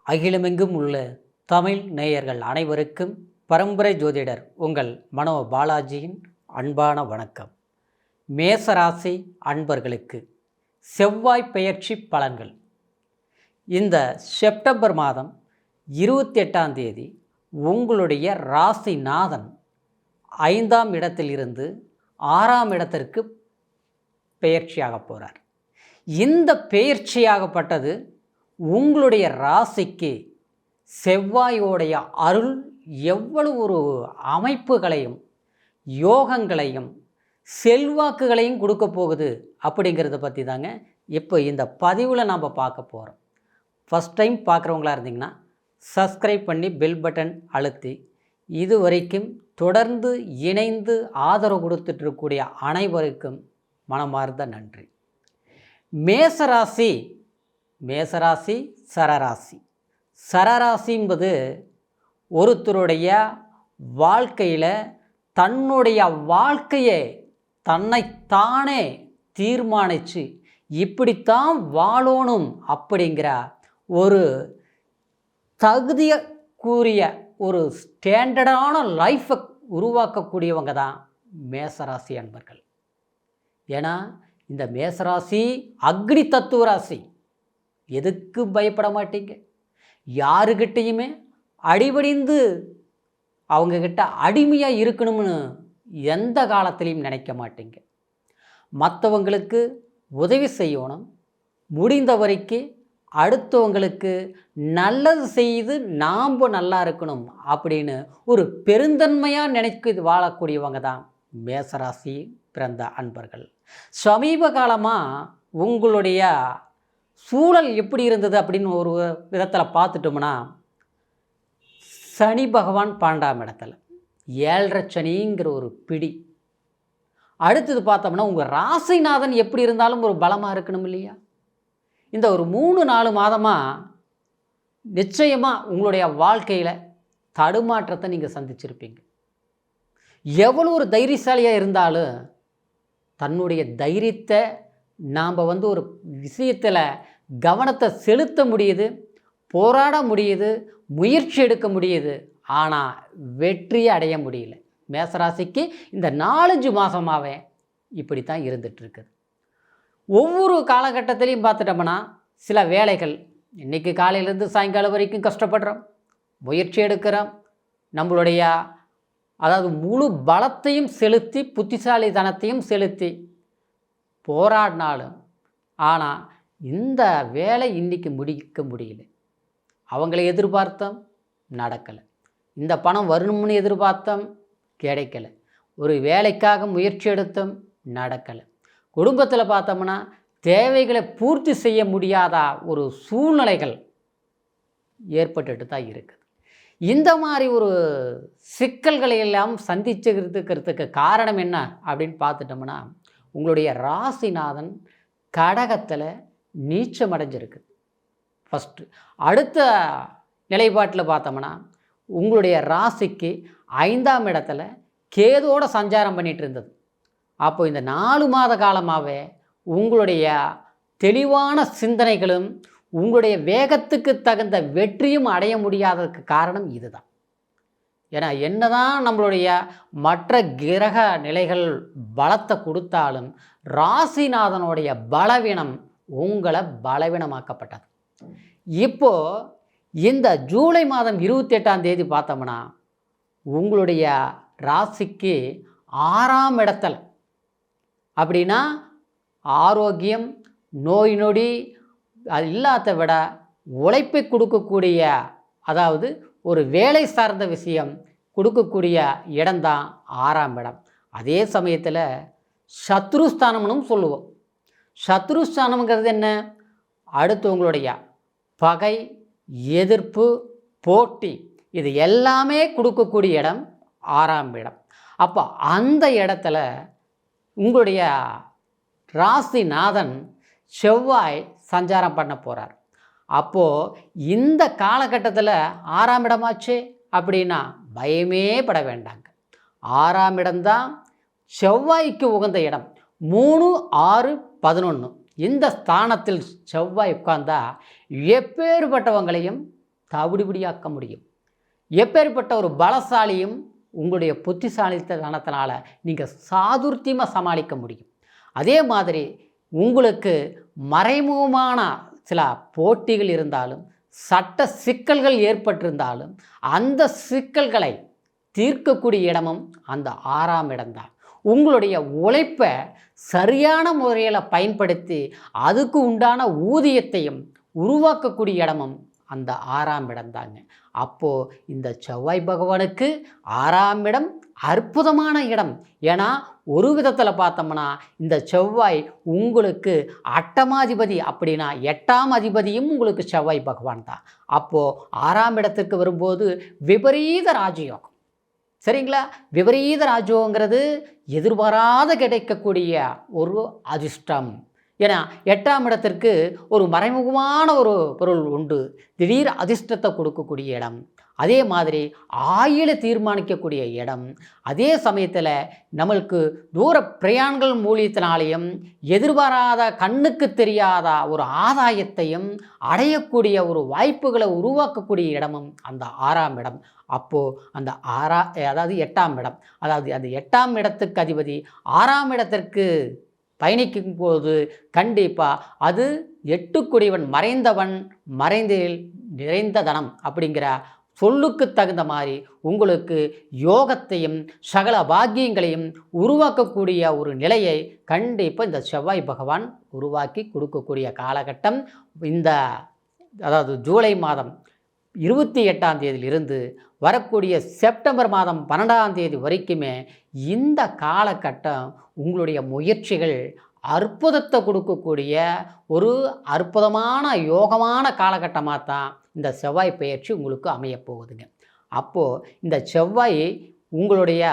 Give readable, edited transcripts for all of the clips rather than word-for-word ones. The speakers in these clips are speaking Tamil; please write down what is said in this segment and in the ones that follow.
அகிலமெங்கும் உள்ள தமிழ் நேயர்கள் அனைவருக்கும் பரம்பரை ஜோதிடர் உங்கள் மனோ பாலாஜியின் அன்பான வணக்கம். மேசராசி அன்பர்களுக்கு செவ்வாய் பெயர்ச்சி பலன்கள். இந்த செப்டம்பர் மாதம் 28ஆம் தேதி உங்களுடைய ராசிநாதன் 5ஆம் இடத்திலிருந்து 6ஆம் இடத்திற்கு பெயர்ச்சியாக போகிறார். இந்த பெயர்ச்சியாகப்பட்டது உங்களுடைய ராசிக்கு செவ்வாயோடைய அருள் எவ்வளவு ஒரு அமைப்புகளையும் யோகங்களையும் செல்வாக்குகளையும் கொடுக்க போகுது அப்படிங்கிறத பற்றி தாங்க இப்போ இந்த பதிவில் நாம் பார்க்க போகிறோம். ஃபஸ்ட் டைம் பார்க்குறவங்களா இருந்தீங்கன்னா சப்ஸ்கிரைப் பண்ணி பெல் பட்டன் அழுத்தி இது வரைக்கும் தொடர்ந்து இணைந்து ஆதரவு கொடுத்துட்ருக்கக்கூடிய அனைவருக்கும் மனமார்ந்த நன்றி. மேசராசி சரராசி என்பது ஒருத்தருடைய வாழ்க்கையில் தன்னுடைய வாழ்க்கையை தன்னைத்தானே தீர்மானித்து இப்படித்தான் வாழணும் அப்படிங்கிற ஒரு தகுதியக்கூடிய ஒரு ஸ்டாண்டர்டான லைஃப்பை உருவாக்கக்கூடியவங்க தான் மேசராசி அன்பர்கள். ஏன்னா இந்த மேசராசி அக்னி தத்துவ ராசி. எதுக்கு பயப்பட மாட்டீங்க, யாருக்கிட்டையுமே அடிபடிந்து அவங்கக்கிட்ட அடிமையாக இருக்கணும்னு எந்த காலத்திலையும் நினைக்க மாட்டீங்க. மற்றவங்களுக்கு உதவி செய்யணும், முடிந்த வரைக்கும் அடுத்தவங்களுக்கு நல்லது செய்து நாம் நல்லா இருக்கணும் அப்படின்னு ஒரு பெருந்தன்மையாக நினைக்க வாழக்கூடியவங்க தான் மேசராசி பிறந்த அன்பர்கள். சமீப காலமாக உங்களுடைய சூழல் எப்படி இருந்தது அப்படின்னு ஒரு விதத்தில் பார்த்துட்டோம்னா, சனி பகவான் 12ஆம் இடத்துல 7.5 சனிங்கிற ஒரு பிடி. அடுத்தது பார்த்தோம்னா உங்கள் ராசிநாதன் எப்படி இருந்தாலும் ஒரு பலமாக இருக்கணும் இல்லையா? இந்த ஒரு 3-4 மாதமாக நிச்சயமாக உங்களுடைய வாழ்க்கையில் தடுமாற்றத்தை நீங்கள் சந்திச்சிருப்பீங்க. எவ்வளோ ஒரு தைரியசாலியாக இருந்தாலும் தன்னுடைய தைரியத்தை நாம் ஒரு விஷயத்தில் கவனத்தை செலுத்த முடியுது, போராட முடியுது, முயற்சி எடுக்க முடியுது, ஆனால் வெற்றியை அடைய முடியல. மேசராசிக்கு இந்த 4-5 மாதமாகவே இப்படி தான் இருந்துகிட்ருக்குது. ஒவ்வொரு காலகட்டத்திலையும் பார்த்துட்டோம்னா சில வேலைகள் இன்றைக்கி காலையிலேருந்து சாயங்காலம் வரைக்கும் கஷ்டப்படுறோம், முயற்சி எடுக்கிறோம், நம்மளுடைய அதாவது முழு பலத்தையும் செலுத்தி புத்திசாலித்தனத்தையும் செலுத்தி போராடினாலும் ஆனால் இந்த வேலை இன்றைக்கி முடிக்க முடியல. அவங்களை எதிர்பார்த்தோம், நடக்கலை. இந்த பணம் வரணும்னு எதிர்பார்த்தோம், கிடைக்கலை. ஒரு வேலைக்காக முயற்சி எடுத்தோம், நடக்கலை. குடும்பத்தில் பார்த்தோம்னா தேவைகளை பூர்த்தி செய்ய முடியாத ஒரு சூழ்நிலைகள் ஏற்பட்டுட்டு தான் இருக்குது. இந்த மாதிரி ஒரு சிக்கல்களை எல்லாம் சந்திச்சுக்கிறதுக்கு காரணம் என்ன அப்படின்னு பார்த்துட்டோம்னா, உங்களுடைய ராசிநாதன் கடகத்தில் நீச்சம் அடைஞ்சிருக்கு ஃபஸ்ட்டு. அடுத்த நிலைப்பாட்டில் பார்த்தோம்னா உங்களுடைய ராசிக்கு 5ஆம் இடத்துல கேதோட சஞ்சாரம் பண்ணிகிட்டு இருந்தது. அப்போ இந்த 4 மாத காலமாகவே உங்களுடைய தெளிவான சிந்தனைகளும் உங்களுடைய வேகத்துக்கு தகுந்த வெற்றியும் அடைய முடியாததுக்கு காரணம் இதுதான். ஏன்னா என்னதான் நம்மளுடைய மற்ற கிரக நிலைகள் பலத்தை கொடுத்தாலும் ராசிநாதனுடைய பலவீனம் உங்களை பலவீனமாக்கப்பட்டது. இப்போது இந்த ஜூலை மாதம் 28ஆம் தேதி பார்த்தோம்னா உங்களுடைய ராசிக்கு 6ஆம் இடத்துல, அப்படின்னா ஆரோக்கியம், நோய் நொடி அது இல்லாத விட உழைப்பை கொடுக்கக்கூடிய, அதாவது ஒரு வேலை சார்ந்த விஷயம் கொடுக்கக்கூடிய இடம்தான் 6ஆம் இடம். அதே சமயத்தில் சத்ருஸ்தானம்னு சொல்லுவோம். சத்ருஸ்தானம்ங்கிறது என்ன? அடுத்தவங்களுடைய பகை, எதிர்ப்பு, போட்டி இது எல்லாமே கொடுக்கக்கூடிய இடம் 6ஆம் இடம். அப்போ அந்த இடத்துல உங்களுடைய ராசிநாதன் செவ்வாய் சஞ்சாரம் பண்ண போகிறார். அப்போது இந்த காலகட்டத்தில் 6ஆம் இடமாச்சு அப்படின்னா பயமே பட வேண்டாங்க. 6ஆம் இடம்தான் செவ்வாய்க்கு உகந்த இடம். 3, 6, 11 இந்த ஸ்தானத்தில் செவ்வாய் உட்கார்ந்தா எப்பேற்பட்டவங்களையும் தவிடுபடியாக்க முடியும். எப்பேற்பட்ட ஒரு பலசாலியும் உங்களுடைய புத்திசாலித்தனத்தினால நீங்கள் சாதுர்த்தியமாக சமாளிக்க முடியும். அதே மாதிரி உங்களுக்கு மறைமுகமான சில போட்டிகள் இருந்தாலும், சட்ட சிக்கல்கள் ஏற்பட்டிருந்தாலும், அந்த சிக்கல்களை தீர்க்கக்கூடிய இடமும் அந்த 6ஆம் இடம்தான். உங்களுடைய உழைப்பை சரியான முறையில் பயன்படுத்தி அதுக்கு உண்டான ஊதியத்தையும் உருவாக்கக்கூடிய இடமும் அந்த 6ஆம் இடம்தாங்க. அப்போது இந்த செவ்வாய் பகவானுக்கு 6ஆம் இடம் அற்புதமான இடம். ஏன்னா ஒரு விதத்தில் பார்த்தோம்னா இந்த செவ்வாய் உங்களுக்கு அட்டமாதிபதி, அப்படின்னா 8ஆம் அதிபதியும் உங்களுக்கு செவ்வாய் பகவான் தான். அப்போது 6ஆம் இடத்துக்கு வரும்போது விபரீத ராஜயோகம். சரிங்களா? விபரீத ராஜயோகங்கிறது எதிர்பாராத கிடைக்கக்கூடிய ஒரு அதிர்ஷ்டம். ஏன்னா 8ஆம் இடத்திற்கு ஒரு மறைமுகமான ஒரு பொருள் உண்டு. திடீர் அதிர்ஷ்டத்தை கொடுக்கக்கூடிய இடம். அதே மாதிரி ஆயுளை தீர்மானிக்கக்கூடிய இடம். அதே சமயத்தில் நம்மளுக்கு தூர பிரயாணங்கள் மூலியத்தினாலேயும் எதிர்பாராத கண்ணுக்கு தெரியாத ஒரு ஆதாயத்தையும் அடையக்கூடிய ஒரு வாய்ப்புகளை உருவாக்கக்கூடிய இடமும் அந்த 6ஆம் இடம். அப்போது அந்த அதாவது 8ஆம் இடம், அதாவது அந்த 8ஆம் இடத்துக்கு அதிபதி 6ஆம் இடத்திற்கு பயணிக்கும் போது கண்டிப்பாக அது 8 மறைந்தவன் மறைந்தில் நிறைந்த தனம் அப்படிங்கிற சொல்லுக்கு தகுந்த மாதிரி உங்களுக்கு யோகத்தையும் சகல பாக்கியங்களையும் உருவாக்கக்கூடிய ஒரு நிலையை கண்டிப்பாக இந்த செவ்வாய் பகவான் உருவாக்கி கொடுக்கக்கூடிய காலகட்டம். இந்த அதாவது ஜூலை மாதம் 28ஆம் தேதியிலிருந்து வரக்கூடிய செப்டம்பர் மாதம் 12ஆம் தேதி வரைக்குமே இந்த காலகட்டம் உங்களுடைய முயற்சிகள் அற்புதத்தை கொடுக்கக்கூடிய ஒரு அற்புதமான யோகமான காலகட்டமாக தான் இந்த செவ்வாய் பெயர்ச்சி உங்களுக்கு அமையப்போகுதுங்க. அப்போது இந்த செவ்வாய் உங்களுடைய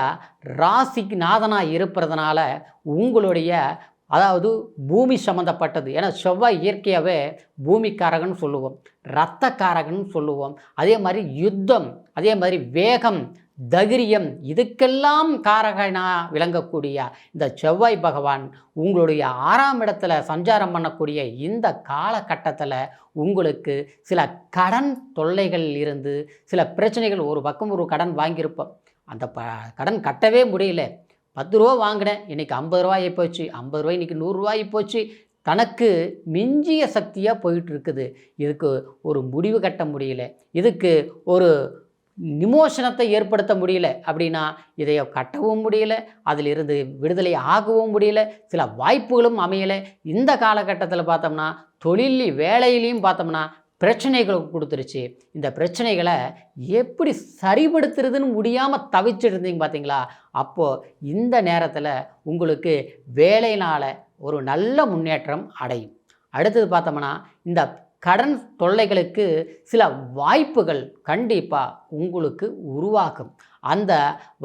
ராசிக்கு நாதனாக இருப்பதுனால உங்களுடைய அதாவது பூமி சம்மந்தப்பட்டது. ஏன்னா செவ்வாய் இயற்கையாகவே பூமிக்காரகன்னு சொல்லுவோம், இரத்தக்காரகன்னு சொல்லுவோம். அதே மாதிரி யுத்தம், அதே மாதிரி வேகம், தைரியம், இதுக்கெல்லாம் காரகனாக விளங்கக்கூடிய இந்த செவ்வாய் பகவான் உங்களுடைய 6ஆம் இடத்துல சஞ்சாரம் பண்ணக்கூடிய இந்த காலகட்டத்தில் உங்களுக்கு சில கடன் தொல்லைகள் இருந்து சில பிரச்சனைகள், ஒரு பக்கம் ஒரு கடன் வாங்கியிருப்போம், அந்த கடன் கட்டவே முடியல. 10 ரூபா வாங்கினேன், இன்றைக்கி 50 ரூபாய் போச்சு, 50 ரூபாய் இன்றைக்கி 100 ரூபாய் போச்சு, தனக்கு மிஞ்சிய சக்தியாக போயிட்டு இருக்குது. இதுக்கு ஒரு முடிவு கட்ட முடியல, இதுக்கு ஒரு நிமோஷனத்தை ஏற்படுத்த முடியல அப்படின்னா இதை கட்டவும் முடியல, அதிலிருந்து விடுதலை ஆகவும் முடியல, சில வாய்ப்புகளும் அமையலை. இந்த காலகட்டத்தில் பார்த்தோம்னா தொழில் வேலையிலையும் பார்த்தோம்னா பிரச்சனைகளை கொடுத்துருச்சு. இந்த பிரச்சனைகளை எப்படி சரிபடுத்துறதுன்னு முடியாமல் தவிச்சிருந்தீங்க பார்த்தீங்களா? அப்போது இந்த நேரத்தில் உங்களுக்கு வேலையினால் ஒரு நல்ல முன்னேற்றம் அடையும். அடுத்தது பார்த்தோம்னா இந்த கடன் தொல்லைகளுக்கு சில வாய்ப்புகள் கண்டிப்பாக உங்களுக்கு உருவாக்கும். அந்த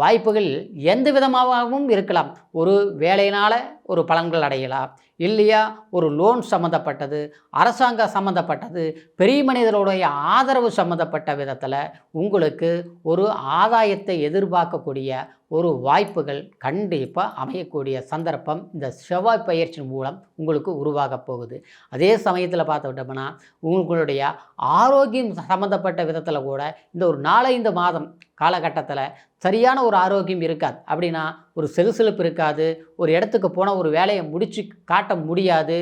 வாய்ப்புகள் எந்த விதமாகவும் இருக்கலாம். ஒரு வேலையினால் ஒரு பலன்கள் அடையலாம், இல்லையா ஒரு லோன் சம்மந்தப்பட்டது, அரசாங்க சம்மந்தப்பட்டது, பெரிய மனிதர்களுடைய ஆதரவு சம்மந்தப்பட்ட விதத்தில் உங்களுக்கு ஒரு ஆதாயத்தை எதிர்பார்க்கக்கூடிய ஒரு வாய்ப்புகள் கண்டிப்பாக அமையக்கூடிய சந்தர்ப்பம் இந்த செவ்வாய் பயிற்சி மூலம் உங்களுக்கு உருவாக போகுது. அதே சமயத்தில் பார்த்துக்கிட்டோம்னா உங்களுடைய ஆரோக்கியம் சம்மந்தப்பட்ட விதத்தில் கூட இந்த ஒரு 4-5 மாதம் காலகட்டத்தில் சரியான ஒரு ஆரோக்கியம் இருக்காது. அப்படின்னா ஒரு செலுசெலுப்பு இருக்காது, ஒரு இடத்துக்கு போனால் ஒரு வேலையை முடித்து காட்ட முடியாது,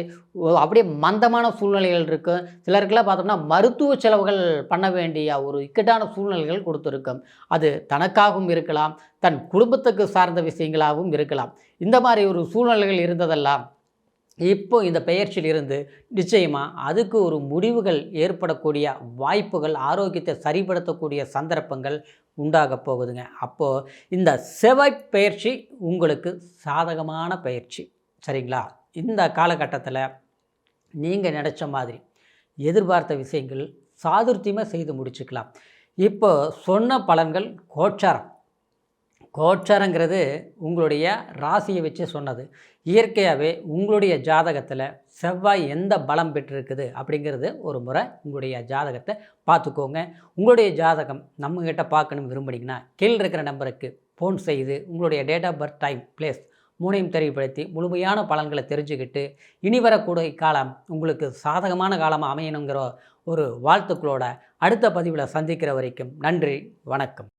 அப்படியே மந்தமான சூழ்நிலைகள் இருக்கும். சிலருக்கெல்லாம் பார்த்தோம்னா மருத்துவ செலவுகள் பண்ண வேண்டிய ஒரு இக்கட்டான சூழ்நிலைகள் கொடுத்துருக்கும். அது தனக்காகவும் இருக்கலாம், தன் குடும்பத்துக்கு சார்ந்த விஷயங்களாகவும் இருக்கலாம். இந்த மாதிரி ஒரு சூழ்நிலைகள் இருந்ததெல்லாம் இப்போ இந்த பெயர்ச்சியிலிருந்து நிச்சயமாக அதுக்கு ஒரு முடிவுகள் ஏற்படக்கூடிய வாய்ப்புகள், ஆரோக்கியத்தை சரிப்படுத்தக்கூடிய சந்தர்ப்பங்கள் உண்டாக போகுதுங்க. அப்போது இந்த செவ்வாய் பெயர்ச்சி உங்களுக்கு சாதகமான பயிற்சி. சரிங்களா? இந்த காலகட்டத்தில் நீங்கள் நினச்ச மாதிரி எதிர்பார்த்த விஷயங்கள் சாதுர்த்தியமாக செய்து முடிச்சுக்கலாம். இப்போ சொன்ன பலன்கள் கோச்சாரம். கோச்சாரங்கிறது உங்களுடைய ராசியை வச்சு சொன்னது. இயற்கையாகவே உங்களுடைய ஜாதகத்தில் செவ்வாய் எந்த பலம் பெற்றிருக்குது அப்படிங்கிறது ஒரு முறை உங்களுடைய ஜாதகத்தை பார்த்துக்கோங்க. உங்களுடைய ஜாதகம் நம்மக்கிட்ட பார்க்கணும் விரும்புனீங்கன்னா கீழே இருக்கிற நம்பருக்கு ஃபோன் செய்து உங்களுடைய date of birth, time, place மூணையும் தெரியப்படுத்தி முழுமையான பலன்களை தெரிஞ்சுக்கிட்டு இனி வரக்கூடிய காலம் உங்களுக்கு சாதகமான காலமாக அமையணுங்கிற ஒரு வாழ்த்துக்களோட அடுத்த பதிவில் சந்திக்கிற வரைக்கும் நன்றி, வணக்கம்.